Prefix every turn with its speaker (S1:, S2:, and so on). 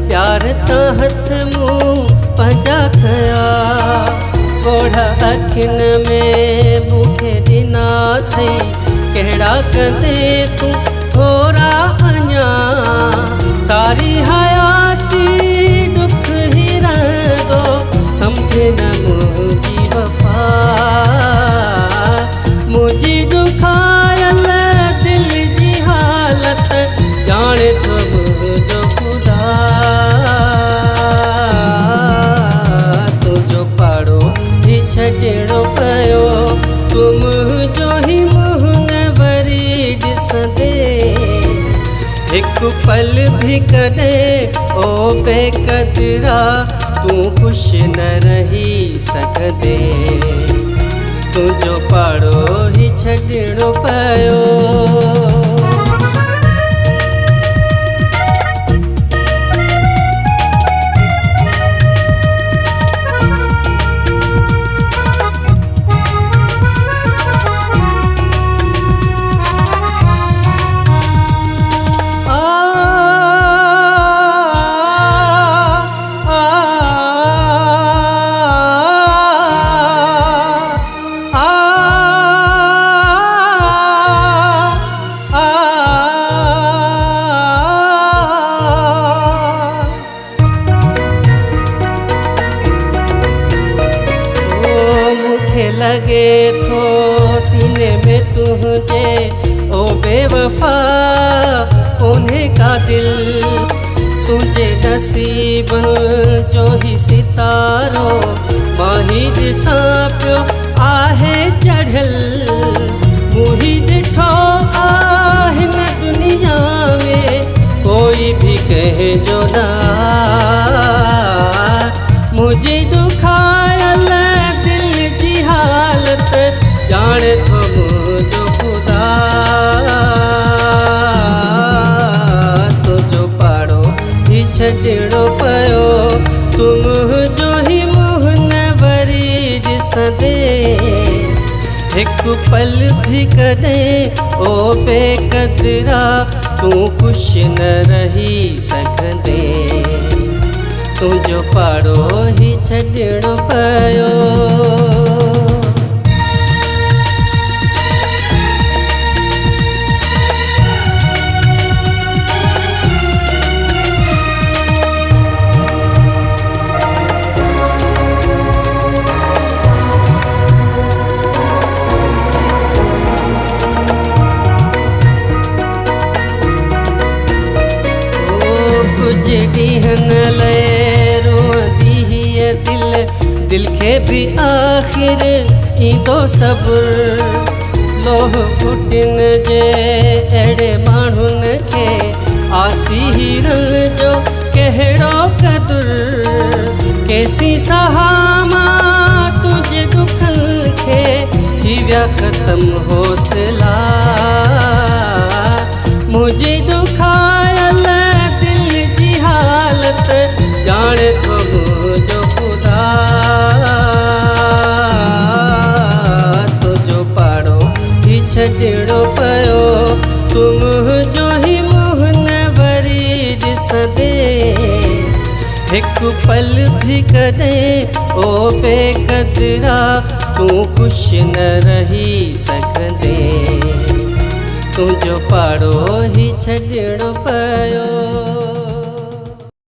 S1: प्यार ता हथ मुँह पंजा खया गोढ़ा अखिन में मूंखे ॾिना थई कहिड़ा कंदे तूं थोरा अञा सारी हयाती दुख ही रहंदो समझे न मुंहिंजी वफ़ा मुंहिंजी ॾुखायल दिल जी हालत ॼाणे थो मुंहिंजो ख़ुदा तुंहिंजो पाड़ो ही छॾिणो पियो तूं मुंहिंजो ही मुंहुं न वरी ॾिसंदे हिकु पल भी कॾहिं ओ बेक़दरा तूं ख़ुशि न रही सघंदे तुंहिंजो पाड़ो ही छॾिणो पियो लगे थो सीने में तुझे ओ बेवफा कोन्हे का दिल तुझे नसीब जो ही सितारो मां ही ॾिसां पियो आहे चढ़ियल मूं ही ॾिठो आहे न दुनिया में कोई भी कंहिंजो न मुंहिंजी ॾुखायल हालत ॼाणे थो मुंहिंजो ख़ुदा तुंहिंजो पाड़ो ही छॾिणो पियो तूं मुंहिंजो ही मुंहुं न वरी ॾिसंदे हिकु पल भी कॾहिं ओ बेक़दरा तूं ख़ुशि न रही सघंदे तुंहिंजो पाड़ो ही छॾिणो पियो कुछ ॾींहंनि लाइ रोंदी हीअ दिल खे बि आख़िर ईंदो सब्र लोह पुटिन जे अहिड़े माण्हुनि खे आसी हीरनि जो कहिड़ो क़दुरु केसी सहामा तुंहिंजे ॾुखनि खे थी विया ख़तमु हौसला मुंहिंजी ॾुखायल हालत ॼाणे थो मुंहिंजो ख़ुदा तुंहिंजो पाड़ो ही छॾिणो पियो तूं मुंहिंजो ही मुंहुं न वरी ॾिसंदे हिकु पल भी कॾहिं ओ बेक़दरा तूं ख़ुशि न रही सघंदे तुंहिंजो पाड़ो ही छॾिणो पियो